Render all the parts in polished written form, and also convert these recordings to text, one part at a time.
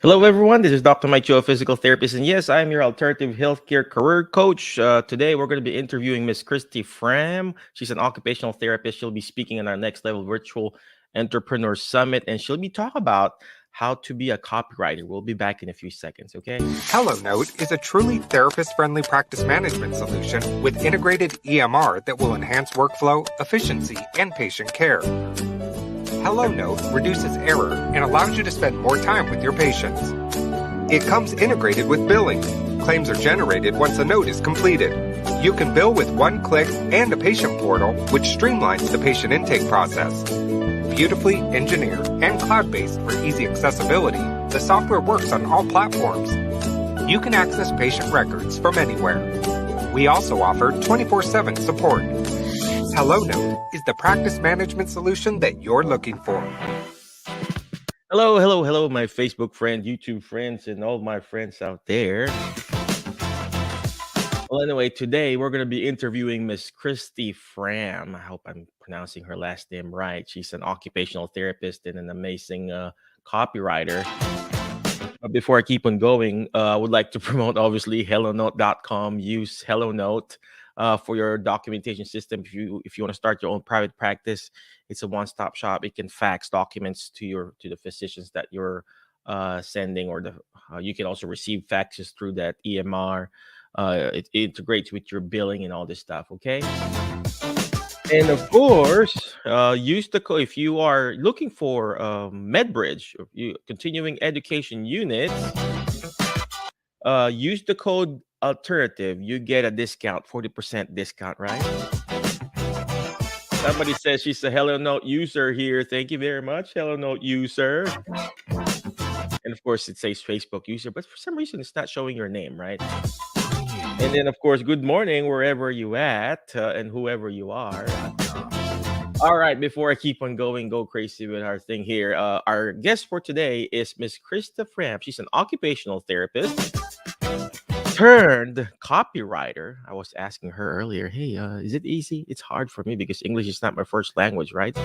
Hello, everyone. This is Dr. Mike Cho, a physical therapist. And yes, I'm your alternative healthcare career coach. Today, we're going to be interviewing Miss Krista Frahm. She's an occupational therapist. She'll be speaking on our next level virtual entrepreneur summit, and she'll be talking about how to be a copywriter. We'll be back in a few seconds, okay? HelloNote is a truly therapist-friendly practice management solution with integrated EMR that will enhance workflow, efficiency, and patient care. HelloNote reduces error and allows you to spend more time with your patients. It comes integrated with billing. Claims are generated once a note is completed. You can bill with one click and a patient portal, which streamlines the patient intake process. Beautifully engineered and cloud-based for easy accessibility, the software works on all platforms. You can access patient records from anywhere. We also offer 24/7 support. HelloNote is the practice management solution that you're looking for. Hello, hello, hello, my Facebook friend, YouTube friends, and all my friends out there. Well, anyway, today we're going to be interviewing Miss Krista Frahm. I hope I'm pronouncing her last name right. She's an occupational therapist and an amazing copywriter. But before I keep on going, I would like to promote, obviously, HelloNote.com. Use HelloNote for your documentation system. If you want to start your own private practice, it's a one-stop shop. It can fax documents to the physicians that you're sending, or you can also receive faxes through that EMR. It integrates with your billing and all this stuff. Okay. And of course, use the code if you are looking for MedBridge, or continuing education units. Use the code alternative. You get a discount, 40% discount, right? Somebody says she's a Hello Note user here. Thank you very much, Hello Note user. And of course, it says Facebook user, but for some reason, it's not showing your name, right? And then, of course, good morning wherever you at and whoever you are. All right, before I keep on going, go crazy with our thing here. Our guest for today is Miss Krista Frahm. She's an occupational therapist turned copywriter. I was asking her earlier, hey, is it easy? It's hard for me because English is not my first language, right?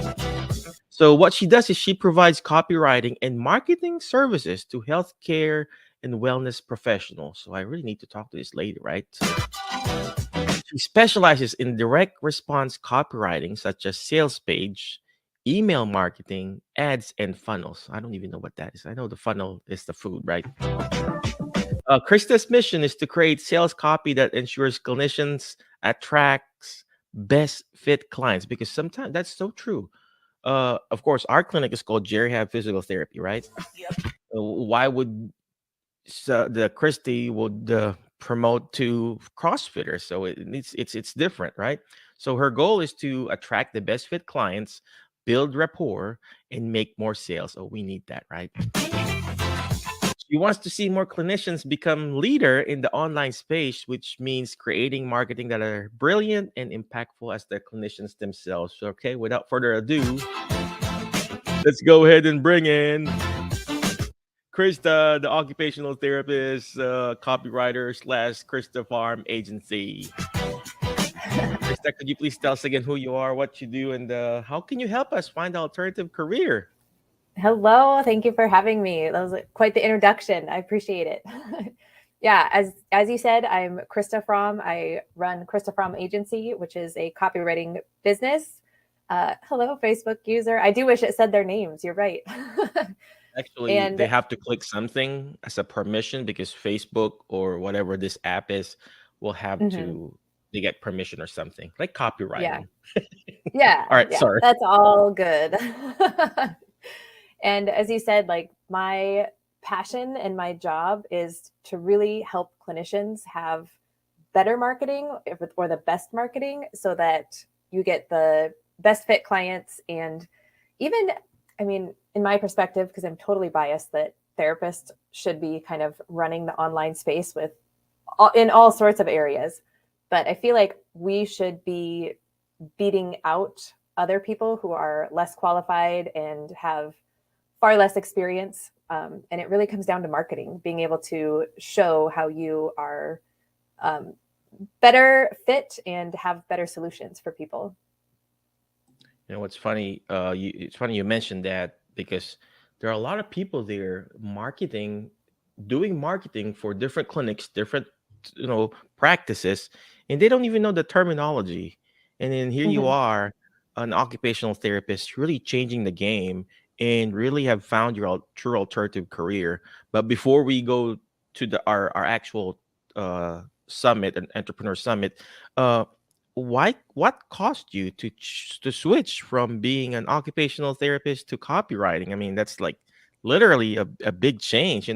So what she does is she provides copywriting and marketing services to healthcare and wellness professionals. So I really need to talk to this lady, right? So she specializes in direct response copywriting, such as sales page, email marketing, ads, and funnels. I don't even know what that is. I know the funnel is the food, right? Krista's mission is to create sales copy that ensures clinicians attracts best fit clients, because sometimes that's so true. Of course, our clinic is called Jerry Have Physical Therapy, right? Why would the Christie would promote to CrossFitters? So it's different, right? So her goal is to attract the best fit clients, build rapport, and make more sales. Oh, we need that, right? She wants to see more clinicians become leader in the online space, which means creating marketing that are brilliant and impactful as the clinicians themselves. So, okay, without further ado, let's go ahead and bring in Krista, the occupational therapist, copywriter slash Krista Farm Agency. Krista, could you please tell us again who you are, what you do, and how can you help us find an alternative career? Hello, thank you for having me. That was quite the introduction. I appreciate it. Yeah, as you said, I'm Krista Frahm. I run Krista Frahm Agency, which is a copywriting business. Hello, Facebook user. I do wish it said their names. You're right. Actually, And they have to click something as a permission because Facebook or whatever this app is will have mhm, to they get permission or something like yeah, copywriting. yeah, All right, yeah, sorry. that's all good. And as you said, like my passion and my job is to really help clinicians have better marketing or the best marketing so that you get the best fit clients. And even, I mean, in my perspective, because I'm totally biased that therapists should be kind of running the online space with in all sorts of areas. But I feel like we should be beating out other people who are less qualified and have far less experience. And it really comes down to marketing, being able to show how you are um, better fit and have better solutions for people. You know what's funny? It's funny you mentioned that because there are a lot of people there doing marketing for different clinics, different practices, and they don't even know the terminology. And then here you Mhm. are, an occupational therapist, really changing the game and really have found your true alternative career. But before we go to our actual summit, an entrepreneur summit, uh, what caused you to switch from being an occupational therapist to copywriting? I mean, that's like literally a big change,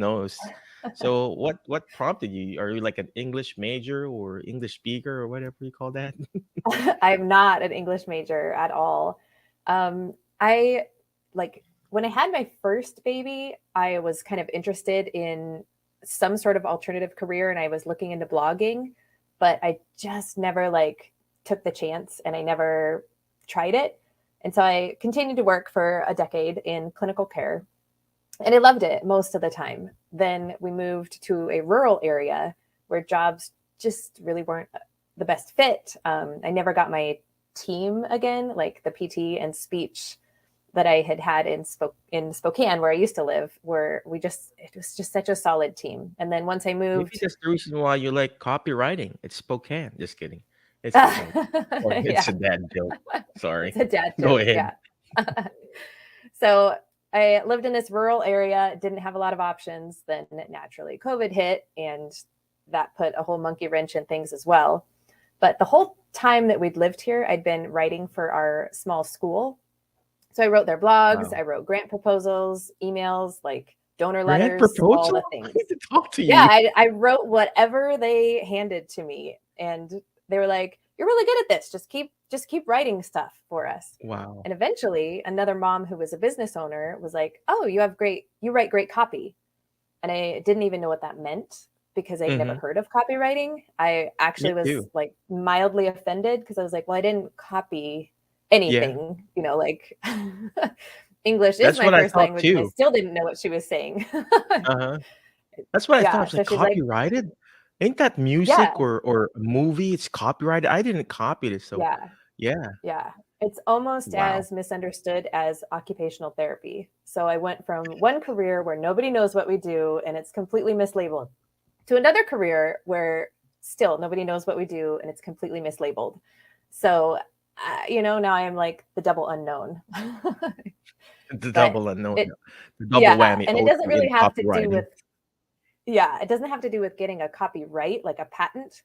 so what prompted you? Are you like an English major or English speaker or whatever you call that? I'm not an English major at all. I like when I had my first baby, I was kind of interested in some sort of alternative career and I was looking into blogging, but I just never like took the chance and I never tried it. And so I continued to work for a decade in clinical care and I loved it most of the time. Then we moved to a rural area where jobs just really weren't the best fit. I never got my team again, like the PT and speech that I had had in Spokane, where I used to live, where it was just such a solid team. And then once I Maybe moved, that's the reason why you like copywriting. It's Spokane. Just kidding. It's sorry, it's yeah, a dad joke. it's Sorry. a dad Go joke. ahead. Yeah. So I lived in this rural area, didn't have a lot of options. Then naturally COVID hit and that put a whole monkey wrench in things as well. But the whole time that we'd lived here, I'd been writing for our small school. So I wrote their blogs, Wow. I wrote grant proposals, emails, like donor Grant letters, all proposal? the I need things. to talk to Yeah, you. I wrote whatever they handed to me. And they were like, "You're really good at this. Just keep writing stuff for us." Wow. And eventually another mom who was a business owner was like, "Oh, you write great copy." And I didn't even know what that meant because I'd never Hmm. heard of copywriting. I Me actually was too. like mildly offended because I was like, well, I didn't copy Yeah. anything, like English is That's my what I first thought language and I too. still didn't know what she was saying. Uh-huh. That's what I thought. I Yeah. was So like, she's like, copyrighted? Ain't that yeah, music or a movie? It's copyrighted. I didn't copy this. So yeah, yeah. yeah. It's almost Wow. as misunderstood as occupational therapy. So I went from one career where nobody knows what we do and it's completely mislabeled to another career where still nobody knows what we do and it's completely mislabeled. So, now I am like the double unknown. The But double unknown, it, the double yeah. whammy And it OT doesn't in really have to do copywriting. with, yeah, it doesn't have to do with getting a copyright, like a patent.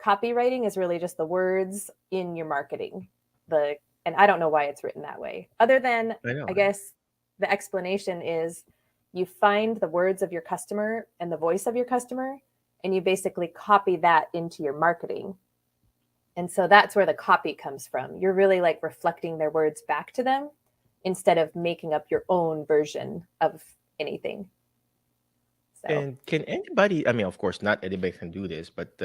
Copywriting is really just the words in your marketing. And I don't know why it's written that way. Other than, I know, I right? guess the explanation is you find the words of your customer and the voice of your customer and you basically copy that into your marketing. And so that's where the copy comes from. You're really like reflecting their words back to them instead of making up your own version of anything. So, And can anybody, I mean, of course, not anybody can do this, but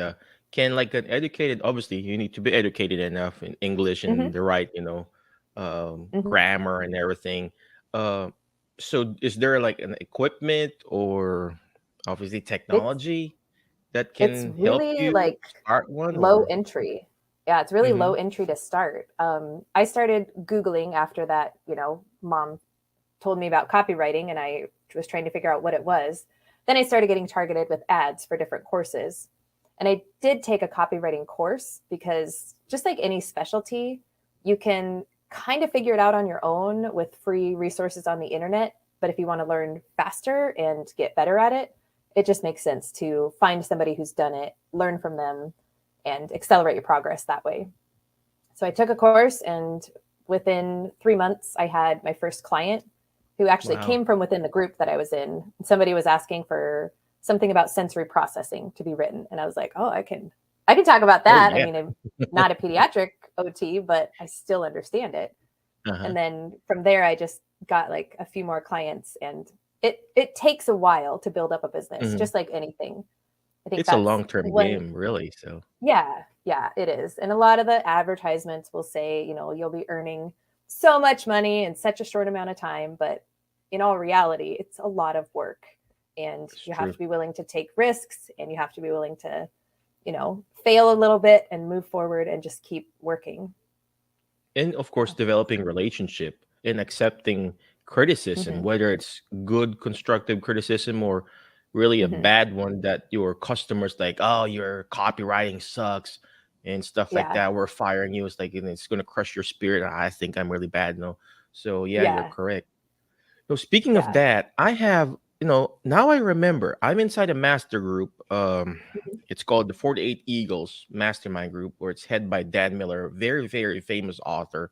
can like an educated, obviously, you need to be educated enough in English and mhm, the right, mhm. grammar and everything. Uh, so is there like an equipment or obviously it's technology that it's can help really you like start one low or? entry. Yeah, it's really Hmm. low entry to start. I started Googling after that, mom told me about copywriting and I was trying to figure out what it was. Then I started getting targeted with ads for different courses. And I did take a copywriting course because just like any specialty, you can kind of figure it out on your own with free resources on the internet. But if you want to learn faster and get better at it, it just makes sense to find somebody who's done it, learn from them, and accelerate your progress that way. So I took a course, and within 3 months, I had my first client who actually Wow. came from within the group that I was in. Somebody was asking for something about sensory processing to be written, and I was like, "Oh, I can talk about Oh that." I yeah. mean, I'm not a pediatric OT, but I still understand it. Uh-huh. And then from there, I just got like a few more clients, and it takes a while to build up a business, Hmm. just like anything. I think It's a that's long-term one. game, really. So Yeah, yeah, it is. And a lot of the advertisements will say, you'll be earning so much money in such a short amount of time. But in all reality, it's a lot of work. And it's you have true. to be willing to take risks and you have to be willing to, fail a little bit and move forward and just keep working. And of course, So, developing relationship and accepting criticism, Hmm. whether it's good constructive criticism or really a Hmm. bad one that your customers like, oh, your copywriting sucks and stuff like Yeah. that. We're firing you. It's like, and it's gonna crush your spirit. I think I'm really bad. No. So yeah, you're Yeah. correct. So speaking of Yeah. that, I have, now I remember I'm inside a master group. Mhm. It's called the 48 Eagles Mastermind Group, where it's head by Dan Miller, very, very famous author.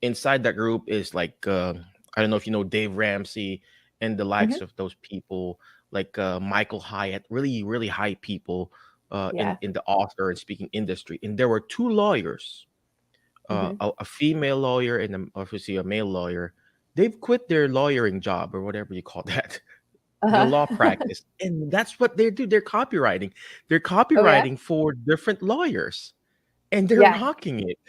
Inside that group is like I don't know if you know Dave Ramsey and the likes Hmm. of those people, like Michael Hyatt, really, really high people Yeah. in the author and speaking industry. And there were two lawyers, Hmm. a female lawyer and obviously a male lawyer. They've quit their lawyering job or whatever you call that, the law Uh-huh. practice, and that's what they do. They're copywriting. They're Oh yeah. copywriting for different lawyers, and they're Yeah. rocking it.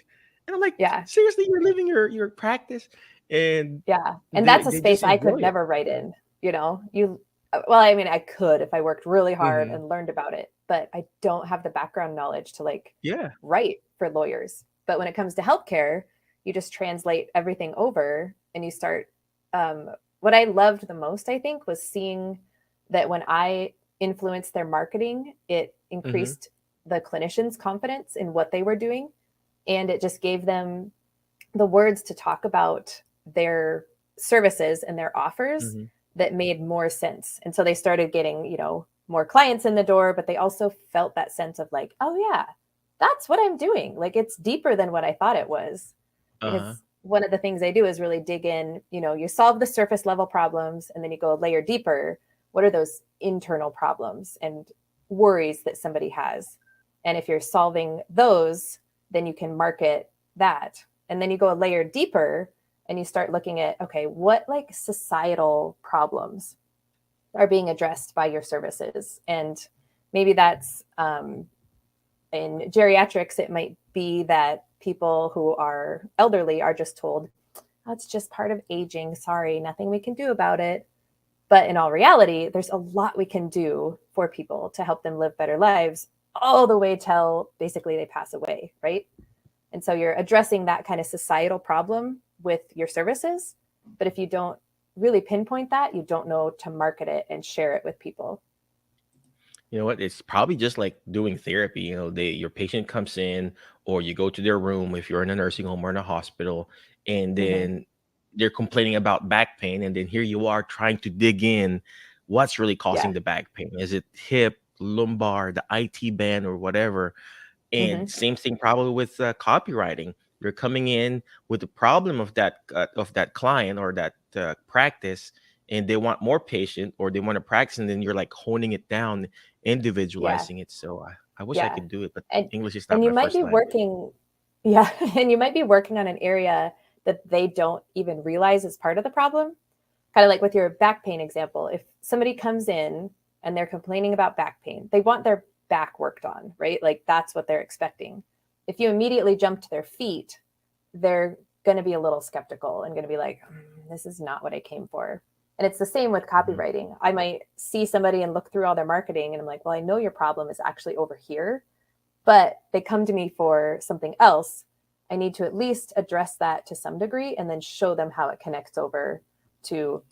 And I'm like, Yeah. seriously, you're living your practice, and Yeah. And they that's a they just space I could enjoy it. never write in, you know. Well, I mean, I could if I worked really hard Hmm. and learned about it, but I don't have the background knowledge to like Yeah. write for lawyers. But when it comes to healthcare, you just translate everything over and you start um what I loved the most, I think, was seeing that when I influenced their marketing, it Hmm. increased the clinicians' confidence in what they were doing, and it just gave them the words to talk about their services and their offers Hmm. that made more sense. And so they started getting, more clients in the door, but they also felt that sense of like, oh yeah, that's what I'm doing. Like it's deeper than what I thought it was. Because Uh-huh. one of the things I do is really dig in, you solve the surface level problems and then you go a layer deeper. What are those internal problems and worries that somebody has? And if you're solving those, then you can market that. And then you go a layer deeper and you start looking at, okay, what like societal problems are being addressed by your services? And maybe that's in geriatrics, it might be that people who are elderly are just told, that's just part of aging. Sorry, nothing we can do about it. But in all reality, there's a lot we can do for people to help them live better lives all the way till basically they pass away, right? And so you're addressing that kind of societal problem with your services. But if you don't really pinpoint that, you don't know to market it and share it with people. You know what? It's probably just like doing therapy. Your patient comes in, or you go to their room if you're in a nursing home or in a hospital, and Hmm. then they're complaining about back pain, and then here you are trying to dig in, what's really causing Yeah. the back pain? Is it hip, lumbar, the IT band, or whatever? And Hmm. same thing probably with copywriting. You're coming in with the problem of that client or that practice, and they want more patient or they want to practice, and then you're like honing it down, Yeah. individualizing it. So I wish I Yeah. could do it, but And English is not and you my might first be language. working, yeah, and you might be working on an area that they don't even realize is part of the problem. Kind of like with your back pain example. If somebody comes in and they're complaining about back pain, they want their back worked on, right? Like that's what they're expecting. If you immediately jump to their feet, they're going to be a little skeptical and going to be like, this is not what I came for. And it's the same with Mhm. copywriting. I might see somebody and look through all their marketing and I'm like, well, I know your problem is actually over here, but they come to me for something else. I need to at least address that to some degree and then show them how it connects over to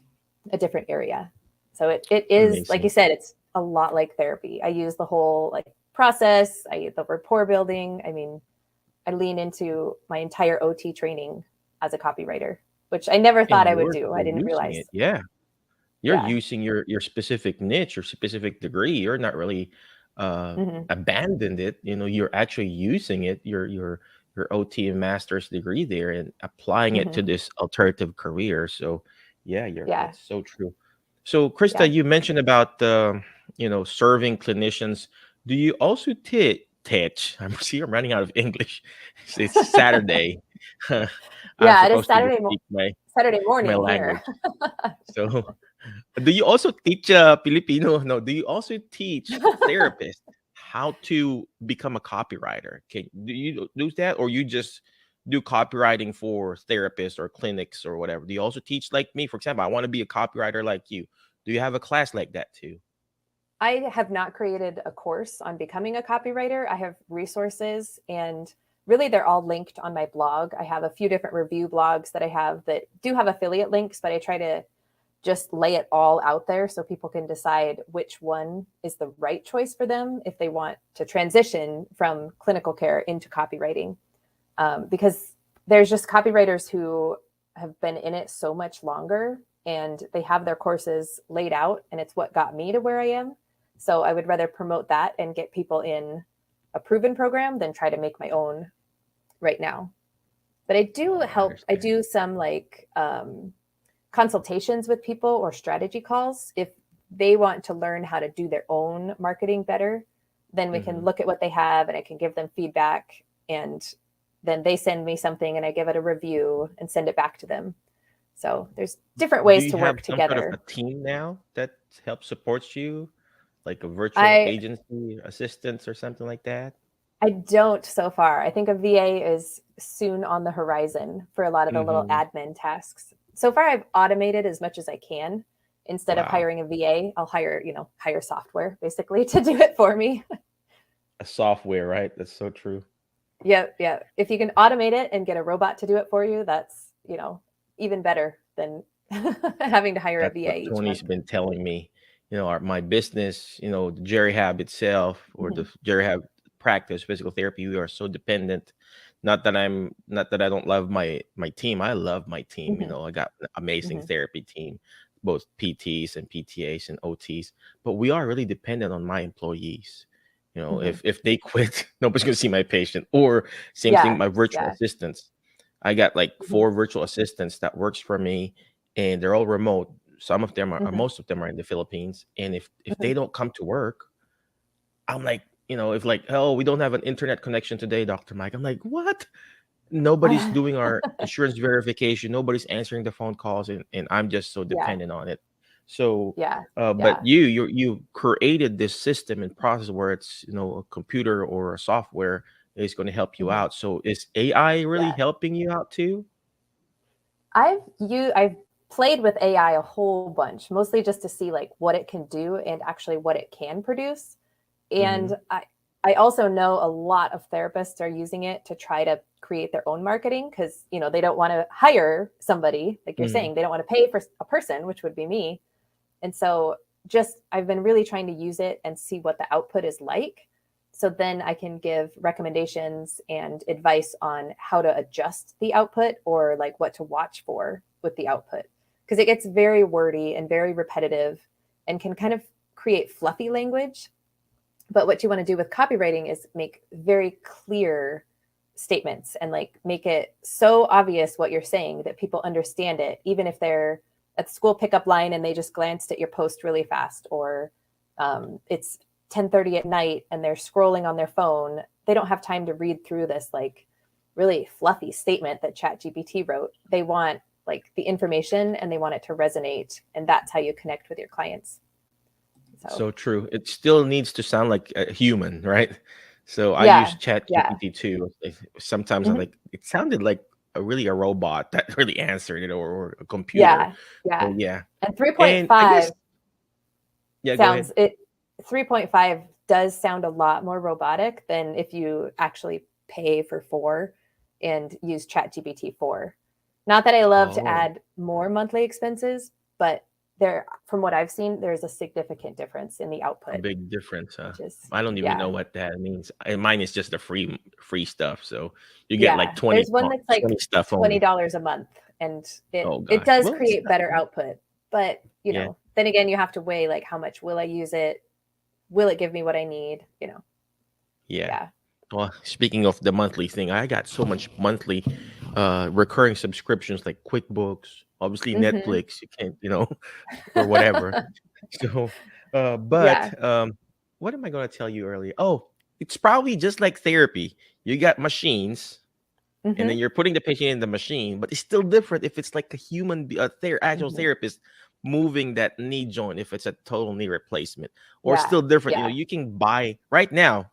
a different area. So it is, like you Amazing. said, it's a lot like therapy. I use the whole like process, the rapport building. I mean, I lean into my entire OT training as a copywriter, which I never And thought I would you're do. I you're didn't using realize. it. Yeah. You're Yeah. using your specific niche or specific degree. You're not really Hmm. abandoned it. You're actually using it, your OT and master's degree there, and applying it to Hmm. this alternative career. So yeah, Yeah. that's so true. So Krista, Yeah. you mentioned about serving clinicians. Do you also teach? I'm running out of English. It's Saturday. I'm Yeah. It is supposed to just speak Saturday my morning here. language. So do you also teach Filipino? No, do you also teach therapists how to become a copywriter? Do you do that, or you just do copywriting for therapists or clinics or whatever? Do you also teach like me? For example, I want to be a copywriter like you. Do you have a class like that too? I have not created a course on becoming a copywriter. I have resources and really they're all linked on my blog. I have a few different review blogs that I have that do have affiliate links, but I try to just lay it all out there so people can decide which one is the right choice for them if they want to transition from clinical care into copywriting. Because there's just copywriters who have been in it so much longer and they have their courses laid out, and it's what got me to where I am. So I would rather promote that and get people in a proven program than try to make my own right now. But I do Oh, I help. I understand. do some like consultations with people or strategy calls. If they want to learn how to do their own marketing better, then we can Hmm. look at what they have and I can give them feedback, and then they send me something and I give it a review and send it back to them. So there's different Do ways you to have work some sort of a together. team now that helps supports you, like a virtual I agency assistants or something like that? I don't so far. I think a VA is soon on the horizon for a lot of the little Hmm. admin tasks. So far, I've automated as much as I can. Instead of Wow. hiring a VA, I'll hire software basically to do it for me. A software, right? That's so true. Yep, yeah. If you can automate it and get a robot to do it for you, that's, even better than having to hire a That's what VA each Tony's month. been telling me. My business, the Jerry Hab itself or Hmm. the Jerry Hab practice, physical therapy, we are so dependent. Not that I don't love my team. I love my team. Hmm. I got an amazing Hmm. therapy team, both PTs and PTAs and OTs. But we are really dependent on my employees. Hmm. If they quit, nobody's gonna see my patient. Or same thing, Yeah, my virtual yeah. assistants. I got like Hmm. 4 virtual assistants that works for me, and they're all remote. Some of them are, Hmm. most of them are in the Philippines. And if Hmm. they don't come to work, I'm like, if like, oh, we don't have an internet connection today, Dr. Mike. I'm like, what? Nobody's doing our insurance verification. Nobody's answering the phone calls, and I'm just so Yeah, dependent on it. So, yeah, but yeah. you created this system and process where it's a computer or a software is going to help you Hmm. out. So is AI really Yeah. helping you out too? I've played with AI a whole bunch, mostly just to see like what it can do and actually what it can produce. Hmm. And I also know a lot of therapists are using it to try to create their own marketing because they don't want to hire somebody like you're Hmm. saying. They don't want to pay for a person, which would be me. And so just I've been really trying to use it and see what the output is like. So then I can give recommendations and advice on how to adjust the output or like what to watch for with the output. Because it gets very wordy and very repetitive and can kind of create fluffy language. But what you want to do with copywriting is make very clear statements and like make it so obvious what you're saying that people understand it, even if they're at the school pickup line and they just glanced at your post really fast, or it's 10:30 at night and they're scrolling on their phone. They don't have time to read through this like really fluffy statement that ChatGPT wrote. They want like the information and they want it to resonate, and that's how you connect with your clients. So So true. It still needs to sound like a human, right? So I use yeah, Chat yeah. GPT too. Sometimes I'm Hmm. like, it sounded like a robot that really answered it, or a computer. Yeah, So yeah. yeah. And And I guess, 3.5 yeah, go ahead. sounds it 3.5 does sound a lot more robotic than if you actually pay for 4 and use ChatGPT 4. Not that I love to Oh, add more monthly expenses, but there from what I've seen, there's a significant difference in the a output, big difference, huh? which is I don't even know yeah. what that means. And mine is just the free stuff. So you get like Yeah. 20, There's one that's like 20 stuff only. $20 a month, and it Oh it gosh. does Well, it's create not, better output. But, yeah. then again, you have to weigh like how much will I use it? Will it give me what I need? Yeah. Yeah. Well, speaking of the monthly thing, I got so much monthly recurring subscriptions like QuickBooks, obviously Mhm. Netflix, you can't, or whatever. So but Yeah. what am I gonna tell you earlier? Oh, it's probably just like therapy. You got machines, and then Mhm. you're putting the patient in the machine, but it's still different if it's like a human actual Mhm. therapist moving that knee joint, if it's a total knee replacement, or Yeah. still different. Yeah. You can buy right now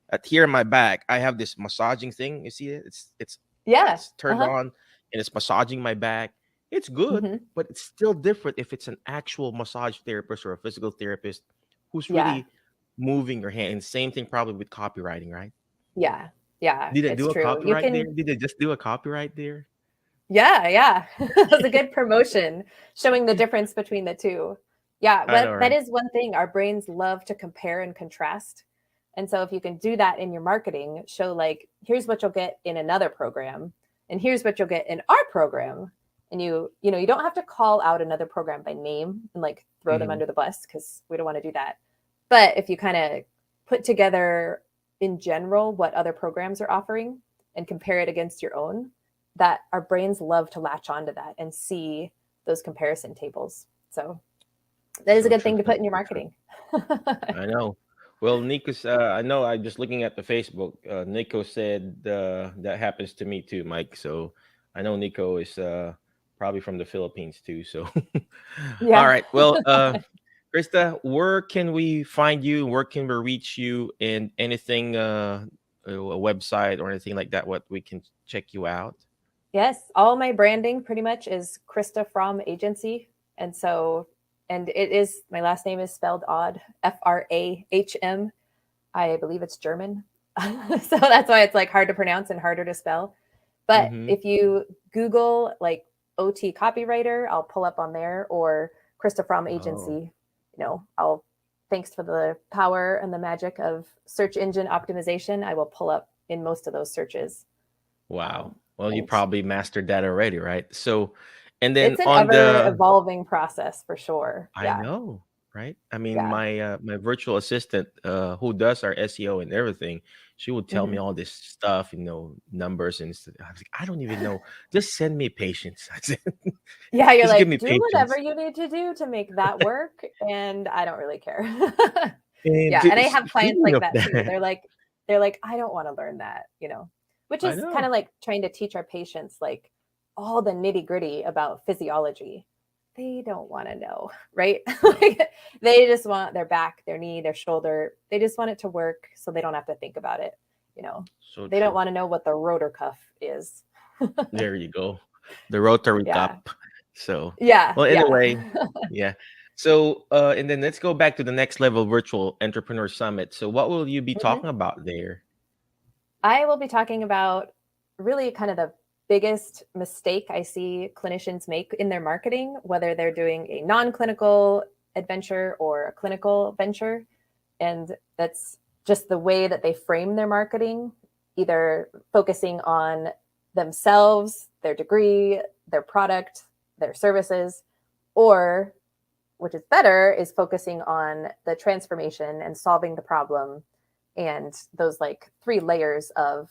at here in my back. I have this massaging thing. You see it? Yeah. It's turned Uh-huh. on, and it's massaging my back. It's good, Mhm. but it's still different if it's an actual massage therapist or a physical therapist who's Yeah. really moving your hand. And same thing probably with copywriting, right? Yeah. Yeah, Did they it's do a true. You copyright there? can, Did they just do a copyright there? yeah, yeah. It was a good promotion showing the difference between the two. Yeah, I know, but that right? is one thing. Our brains love to compare and contrast. And so if you can do that in your marketing, show like, here's what you'll get in another program, and here's what you'll get in our program. And you don't have to call out another program by name and like throw them Mhm. under the bus because we don't want to do that. But if you kind of put together in general what other programs are offering and compare it against your own, that our brains love to latch onto that and see those comparison tables. So that is a So good true, thing to so put in your true. marketing. I know. Well, Nico's, I know I just looking at the Facebook, Nico said that happens to me too, Mike. So I know Nico is probably from the Philippines too. So all Yeah. right. Well, Krista, where can we find you? Where can we reach you? And anything, a website or anything like that, what we can check you out? Yes, all my branding pretty much is Krista Frahm Agency. And so, and it is, my last name is spelled odd, Frahm. I believe it's German. So that's why it's like hard to pronounce and harder to spell. But Mm-hmm. if you Google like OT copywriter, I'll pull up on there, or Krista Frahm Oh, Agency. I'll, thanks for the power and the magic of search engine optimization, I will pull up in most of those searches. wow. Well, you And probably mastered that already, right? So, and then it's an on ever the evolving process for sure. I Yeah. know, right? I mean, Yeah. my virtual assistant, who does our SEO and everything, she would tell me Mhm. all this stuff, numbers and stuff. I was like, I don't even know. Just send me patience. I said, Yeah, you're just give like, me do whatever patience. you need to do to make that work, and I don't really care. And Yeah, and I have clients speaking like of that too. that, They're like, I don't want to learn that, which I is kind know. of like trying to teach our patients like all the nitty-gritty about physiology. They don't want to know, right? Like, they just want their back, their knee, their shoulder. They just want it to work so they don't have to think about it, you know. So They don't true. want to know what the rotor cuff is. There you go. The Rotary Yeah. Cup. So, Yeah, well, yeah. anyway, yeah. So, and then let's go back to the next level virtual entrepreneur summit. So, what will you be Mhm. talking about there? I will be talking about really kind of the biggest mistake I see clinicians make in their marketing, whether they're doing a non clinical adventure or a clinical venture. And that's just the way that they frame their marketing, either focusing on themselves, their degree, their product, their services, or which is better, is focusing on the transformation and solving the problem and those like three layers of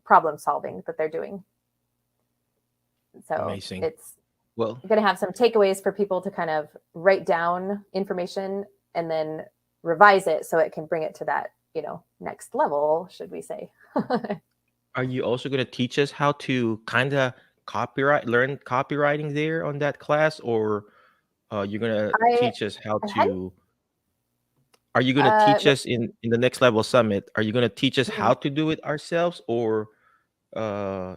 problem solving that they're doing. So Amazing. it's Well, going to have some takeaways for people to kind of write down information and then revise it so it can bring it to that, next level, should we say. are you also going to teach us how to kind of learn copywriting there on that class, or you're going to I teach us how I hadn't to? Are you going to teach what us in the next level summit? Are you going to teach us mhm. how to do it ourselves, or uh,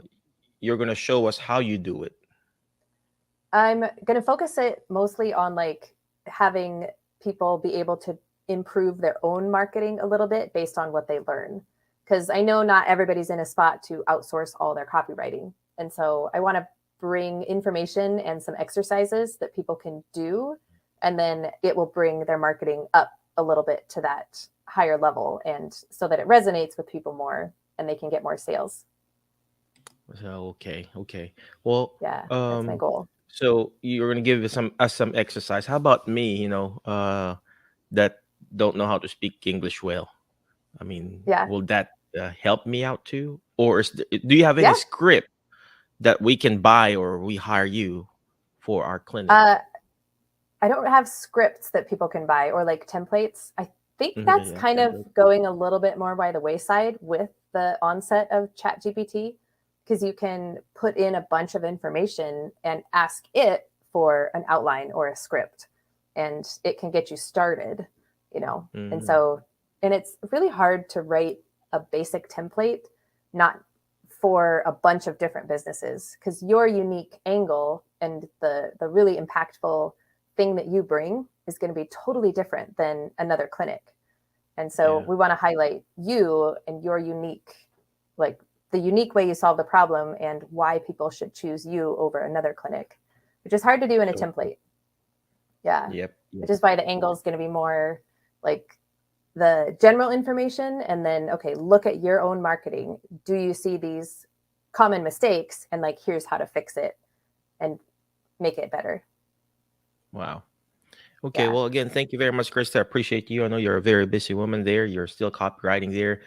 you're going to show us how you do it? I'm going to focus it mostly on like having people be able to improve their own marketing a little bit based on what they learn. Because I know not everybody's in a spot to outsource all their copywriting. And so I want to bring information and some exercises that people can do. And then it will bring their marketing up a little bit to that higher level. And so that it resonates with people more and they can get more sales. So, okay, okay. Well, Yeah, that's my um, goal. so you're gonna give us some exercise. How about me? That don't know how to speak English well. I mean, Yeah. will that help me out too? Or do you have any Yeah. script that we can buy or we hire you for our clinic? Uh, I don't have scripts that people can buy or like templates. I think Mhm, that's yeah, kind of template. going a little bit more by the wayside with the onset of ChatGPT because you can put in a bunch of information and ask it for an outline or a script and it can get you started. And Mm, so, and it's really hard to write a basic template, not for a bunch of different businesses because your unique angle and the really impactful thing that you bring is going to be totally different than another clinic. And so yeah. we want to highlight you and your unique like the unique way you solve the problem and why people should choose you over another clinic, which is hard to do in a Sure. template. Yeah. Yep. Which Yep. is why the angle is going to be more like the general information, and then, okay, look at your own marketing. Do you see these common mistakes? And like, here's how to fix it and make it better. Wow. Okay, Yeah. well, again, thank you very much, Krista. I appreciate you. I know you're a very busy woman there. You're still copywriting there.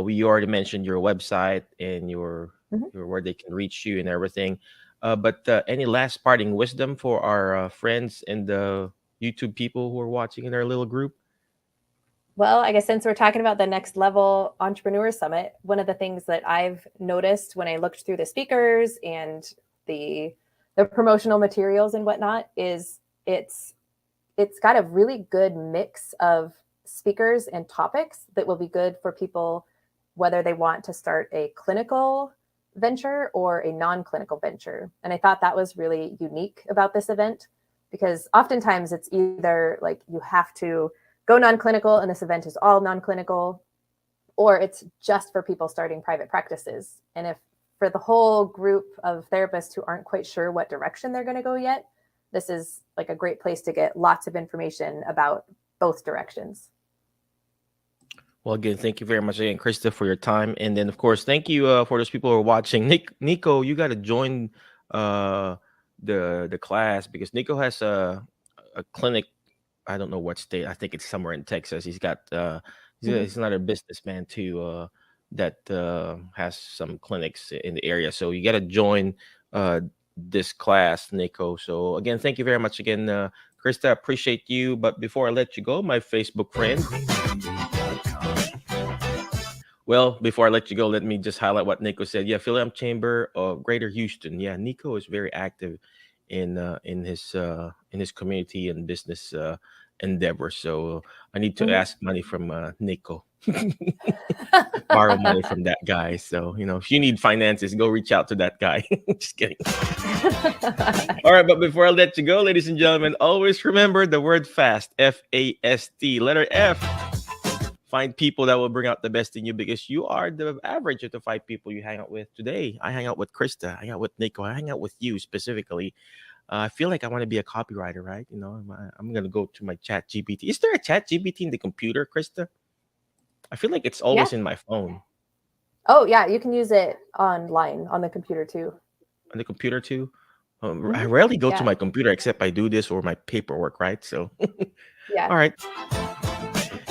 We already mentioned your website and Mhm. your where they can reach you and everything. But any last parting wisdom for our friends and the YouTube people who are watching in our little group? Well, I guess since we're talking about the Next Level Entrepreneur Summit, one of the things that I've noticed when I looked through the speakers and the the promotional materials and whatnot is it's it's got a really good mix of speakers and topics that will be good for people whether they want to start a clinical venture or a non-clinical venture. And I thought that was really unique about this event because oftentimes it's either like you have to go non-clinical and this event is all non-clinical, or it's just for people starting private practices. And if for the whole group of therapists who aren't quite sure what direction they're going to go yet, this is like a great place to get lots of information about both directions. Well, again, thank you very much again, Krista, for your time, and then of course, thank you for those people who are watching. Nico, you got to join uh, the class because Nico has a clinic. I don't know what state. I think it's somewhere in Texas. He's got Mhm. he's another businessman too that has some clinics in the area. So you got to join this class, Nico. So again, thank you very much again, Krista. Appreciate you. But before I let you go, my Facebook friend. Well, before I let you go, let me just highlight what Nico said. Yeah, Philam Chamber of Greater Houston. Yeah, Nico is very active in his community and business endeavors. So I need to Mhm. ask money from Nico, borrow money from that guy. So if you need finances, go reach out to that guy. Just kidding. All right, but before I let you go, ladies and gentlemen, always remember the word fast. FAST. Letter F. Find people that will bring out the best in you because you are the average of the 5 people you hang out with today. I hang out with Krista, I hang out with Nico, I hang out with you specifically. I feel like I want to be a copywriter, right? I'm gonna go to my chat GPT. Is there a chat GPT in the computer, Krista? I feel like it's Yeah. always in my phone. Oh, yeah. You can use it online on the computer too. On the computer too. I Hmm. rarely go to Yeah. my computer except I do this or my paperwork, right? So Yeah. all right.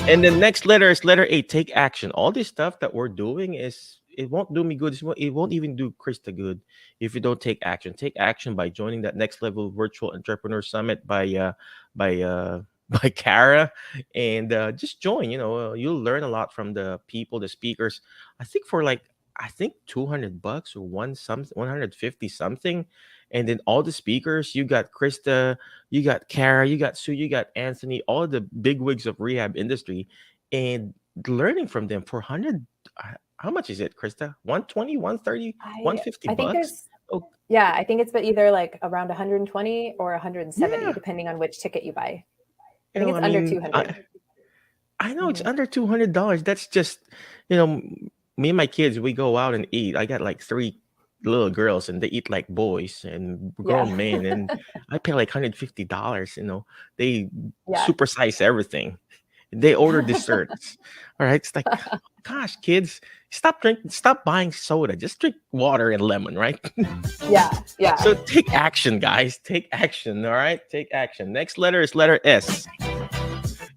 And the next letter is letter A. Take action. All this stuff that we're doing it won't do me good. It won't even do Krista good if you don't take action. Take action by joining that next level virtual entrepreneur summit by by Kara, and just join. You'll learn a lot from the people, the speakers. I think for like $200 or 150 something, and then all the speakers. You got Krista, you got Kara, you got Sue, you got Anthony, all the big wigs of rehab industry, and learning from them for 100. How much is it, Krista? 120, 130, one I fifty I think bucks? there's Oh, yeah, I think it's but either like around 120 or 170 yeah. depending on which ticket you buy. I You think know, it's I under mean, 200. I know it's Hmm. under $200. That's just, you know, me and my kids, we go out and eat. I got like three little girls and they eat like boys and Yeah. grown men. And I pay like $150. They Yeah. supersize everything. They order desserts. All right. It's like, gosh, kids, stop buying soda. Just drink water and lemon, right? Yeah. Yeah. So take action, guys. Take action. All right. Take action. Next letter is letter S.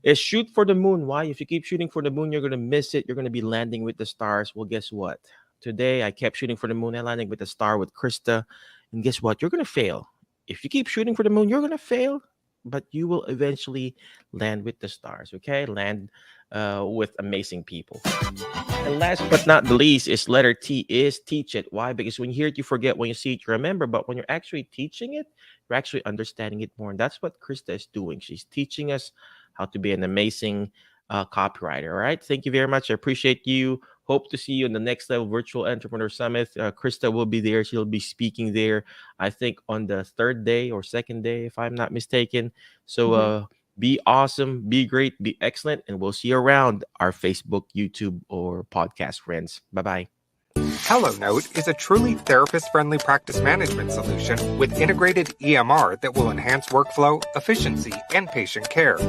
Is shoot for the moon. Why? If you keep shooting for the moon, you're gonna miss it. You're gonna be landing with the stars. Well, guess what? Today I kept shooting for the moon and landing with the star with Krista. And guess what? You're gonna fail. If you keep shooting for the moon, you're gonna fail, but you will eventually land with the stars. Okay, land with amazing people. And last but not the least is letter T is teach it. Why? Because when you hear it, you forget. When you see it, you remember. But when you're actually teaching it, you're actually understanding it more. And that's what Krista is doing. She's teaching us how to be an amazing copywriter. All right. Thank you very much. I appreciate you. Hope to see you in the next level virtual entrepreneur summit. Krista will be there. She'll be speaking there, I think, on the third day or second day, if I'm not mistaken. So, Mhm. be awesome, be great, be excellent, and we'll see you around our Facebook, YouTube, or podcast friends. Bye bye. HelloNote is a truly therapist-friendly practice management solution with integrated EMR that will enhance workflow, efficiency, and patient care.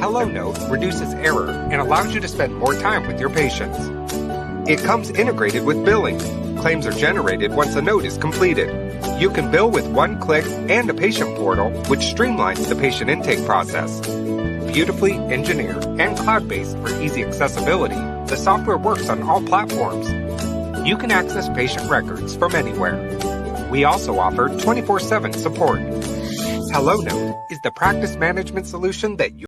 HelloNote reduces error and allows you to spend more time with your patients. It comes integrated with billing. Claims are generated once a note is completed. You can bill with one click and a patient portal, which streamlines the patient intake process. Beautifully engineered and cloud-based for easy accessibility, the software works on all platforms. You can access patient records from anywhere. We also offer 24/7 support. HelloNote is the practice management solution that you